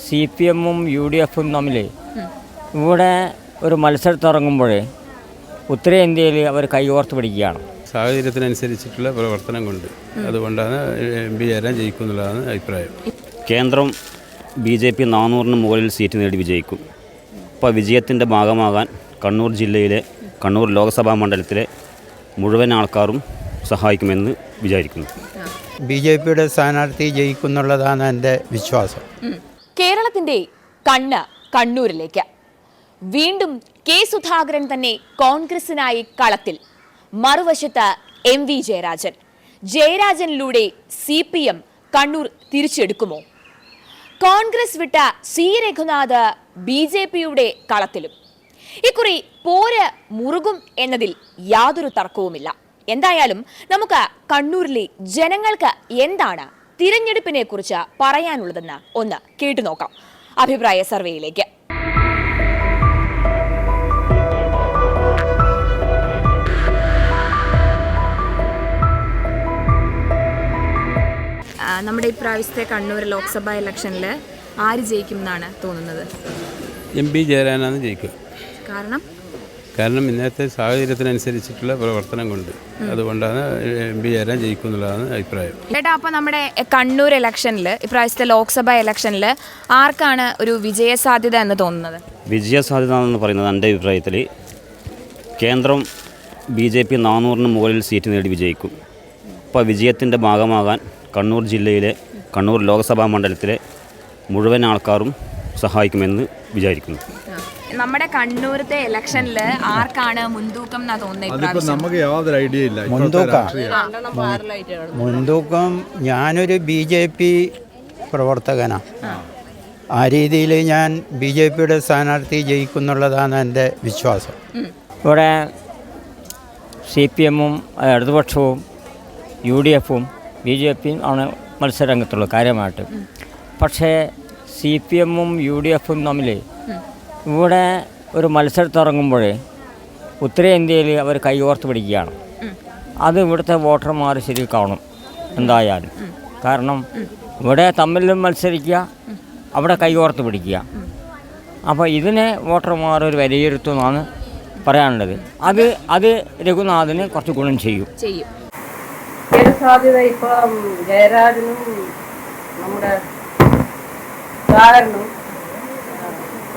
CPM-ഉം UDF-ഉം തമ്മിൽ ഇവിടെ ഒരു മത്സരത്തിറങ്ങുമ്പോൾ ഉത്തരേന്ത്യയിൽ അവർ കൈകോർത്ത് പിടിക്കുകയാണ്. സാഹചര്യത്തിനനുസരിച്ചിട്ടുള്ള പ്രവർത്തനം കൊണ്ട് അതുകൊണ്ടാണ് MP ചേരാൻ ജയിക്കുമെന്നുള്ളതാണ് അഭിപ്രായം. കേന്ദ്രം BJP 400-ന് മുകളിൽ സീറ്റ് നേടി വിജയിക്കും. അപ്പോൾ വിജയത്തിൻ്റെ ഭാഗമാകാൻ കണ്ണൂർ ജില്ലയിലെ കണ്ണൂർ ലോക്സഭാ മണ്ഡലത്തിലെ മുഴുവൻ ആൾക്കാരും സഹായിക്കുമെന്ന് വിചാരിക്കുന്നു. BJPയുടെ സ്ഥാനാർത്ഥി ജയിക്കുന്നുള്ളതാണ് എൻ്റെ വിശ്വാസം. കേരളത്തിന്റെ കണ്ണ് കണ്ണൂരിലേക്ക്. വീണ്ടും കെ സുധാകരൻ തന്നെ കോൺഗ്രസിനായി കളത്തിൽ. മറുവശത്ത് MV ജയരാജൻ. ജയരാജനിലൂടെ CPM കണ്ണൂർ തിരിച്ചെടുക്കുമോ? കോൺഗ്രസ് വിട്ട C രഘുനാഥ് BJPയുടെ കളത്തിലും. ഇക്കുറി പോര് മുറുകും എന്നതിൽ യാതൊരു തർക്കവുമില്ല. എന്തായാലും നമുക്ക് കണ്ണൂരിലെ ജനങ്ങൾക്ക് എന്താണ് തിരഞ്ഞെടുപ്പിനെ കുറിച്ച് പറയാനുള്ളതെന്ന് ഒന്ന് കേട്ടുനോക്കാം. അഭിപ്രായ സർവേയിലേക്ക്. നമ്മുടെ ഇപ്രാവശ്യത്തെ കണ്ണൂർ ലോക്സഭാ ഇലക്ഷനിൽ ആര് ജയിക്കും എന്നാണ് തോന്നുന്നത്? MP ചേരാനാണ് ജയിക്കുക. കാരണം ഇന്നത്തെ സാഹചര്യത്തിനനുസരിച്ചിട്ടുള്ള പ്രവർത്തനം കൊണ്ട് അതുകൊണ്ടാണ് MP ചേരാൻ ജയിക്കുമെന്നുള്ളതാണ് അഭിപ്രായം. ചേട്ടാ, അപ്പോൾ നമ്മുടെ കണ്ണൂർ ഇലക്ഷനിൽ ഇപ്രാവശ്യത്തെ ലോക്സഭാ ഇലക്ഷനിൽ ആർക്കാണ് ഒരു വിജയസാധ്യത എന്ന് തോന്നുന്നത്? വിജയസാധ്യത എന്ന് പറയുന്നത് എൻ്റെ അഭിപ്രായത്തിൽ കേന്ദ്രം BJP 400-ന് മുകളിൽ സീറ്റ് നേടി വിജയിക്കും. അപ്പോൾ വിജയത്തിൻ്റെ ഭാഗമാകാൻ കണ്ണൂർ ജില്ലയിലെ കണ്ണൂർ ലോക്സഭാ മണ്ഡലത്തിലെ മുഴുവൻ ആൾക്കാരും സഹായിക്കുമെന്ന് വിചാരിക്കുന്നു. നമ്മുടെ കണ്ണൂരത്തെ ഇലക്ഷനിൽ ആർക്കാണ് മുൻതൂക്കം എന്നാ തോന്നുന്നത്? നമുക്ക് യാതൊരു ഐഡിയ ഇല്ല. മുൻതൂക്കം ഞാനൊരു BJP പ്രവർത്തകനാണ്. ആ രീതിയിൽ ഞാൻ BJPയുടെ സ്ഥാനാർത്ഥി ജയിക്കുന്നുള്ളതാണ് എൻ്റെ വിശ്വാസം. ഇവിടെ CPM-ഉം ഇടതുപക്ഷവും UDF-ഉം BJP-യും ആണ് മത്സരരംഗത്തുള്ളത് കാര്യമായിട്ട്. പക്ഷേ CPM-ഉം UDF-ഉം തമ്മിൽ ഇവിടെ ഒരു മത്സരത്തിറങ്ങുമ്പോൾ ഉത്തരേന്ത്യയിൽ അവർ കൈകോർത്ത് പിടിക്കുകയാണ്. അത് ഇവിടുത്തെ വോട്ടർമാർ ശരി കാണും എന്തായാലും. കാരണം ഇവിടെ തമ്മിലും മത്സരിക്കുക, അവിടെ കൈകോർത്ത് പിടിക്കുക. അപ്പോൾ ഇതിനെ വോട്ടർമാർ ഒരു വിലയിരുത്തുമെന്നാണ് പറയാനുള്ളത്. അത് രഘുനാഥിന് കുറച്ച് ഗുണം ചെയ്യും. സാധ്യത ഇപ്പം ജയരാജനും നമ്മുടെ സുധാകരനും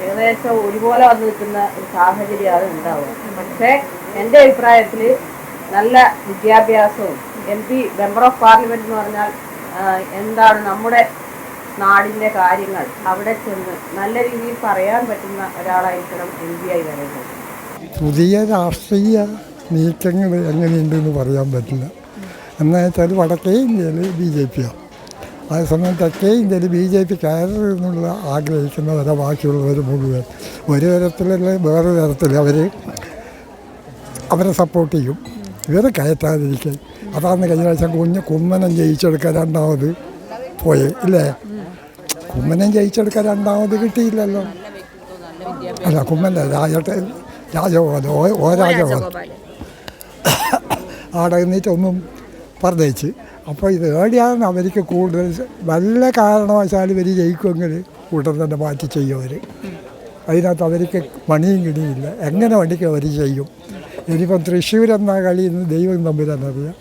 ഏകദേശം ഒരുപോലെ വന്നു നിൽക്കുന്ന ഒരു സാഹചര്യമാണ് ഉണ്ടാവുക. പക്ഷേ എൻ്റെ അഭിപ്രായത്തിൽ നല്ല വിദ്യാഭ്യാസവും MP മെമ്പർ ഓഫ് പാർലമെന്റ് എന്ന് പറഞ്ഞാൽ എന്താണ് നമ്മുടെ നാടിൻ്റെ കാര്യങ്ങൾ അവിടെ ചെന്ന് നല്ല രീതിയിൽ പറയാൻ പറ്റുന്ന ഒരാളായിരിക്കണം MP ആയി വരുന്നത്. പുതിയ രാഷ്ട്രീയ നീക്കങ്ങൾ എങ്ങനെയുണ്ടെന്ന് പറയാൻ പറ്റില്ല. എന്നുവെച്ചാൽ വടക്കേ ഇന്ത്യയിൽ BJP-യാണ്. അതേസമയം തെക്കേ ഇന്ത്യയിൽ BJP കയറണമെന്നുള്ള ആഗ്രഹിക്കുന്നവരെ ബാക്കിയുള്ളവർ മുഴുവൻ ഒരു തരത്തിലല്ല വേറെ തരത്തിൽ അവരെ സപ്പോർട്ട് ചെയ്യും. ഇവരെ കയറ്റാതിരിക്കാൻ. അതാണ് കഴിഞ്ഞ പ്രാവശ്യം കുമ്മനം ജയിച്ചെടുക്കാൻ രണ്ടാമത് പോയി ഇല്ലേ? കുമ്മനം ജയിച്ചെടുക്കാൻ രണ്ടാമത് കിട്ടിയില്ലല്ലോ. അല്ല, കുമ്മന രാജഗോപാൽ ആടെ നിന്നിട്ടൊന്നും പറഞ്ഞേച്ച്. അപ്പോൾ ഇത് ഏടിയാണ് അവർക്ക് കൂടുതൽ നല്ല കാരണവശാൽ ഇവർ ജയിക്കുമെങ്കിൽ കൂട്ടം തന്നെ മാറ്റി ചെയ്യും അവർ. അതിനകത്ത് അവർക്ക് മണിയും കിണിയില്ല. എങ്ങനെ മണിക്ക് അവർ ചെയ്യും. ഇനിയിപ്പം തൃശ്ശൂർ എന്ന കളിയിൽ നിന്ന് ദൈവം തമ്മിലെന്നറിയാം.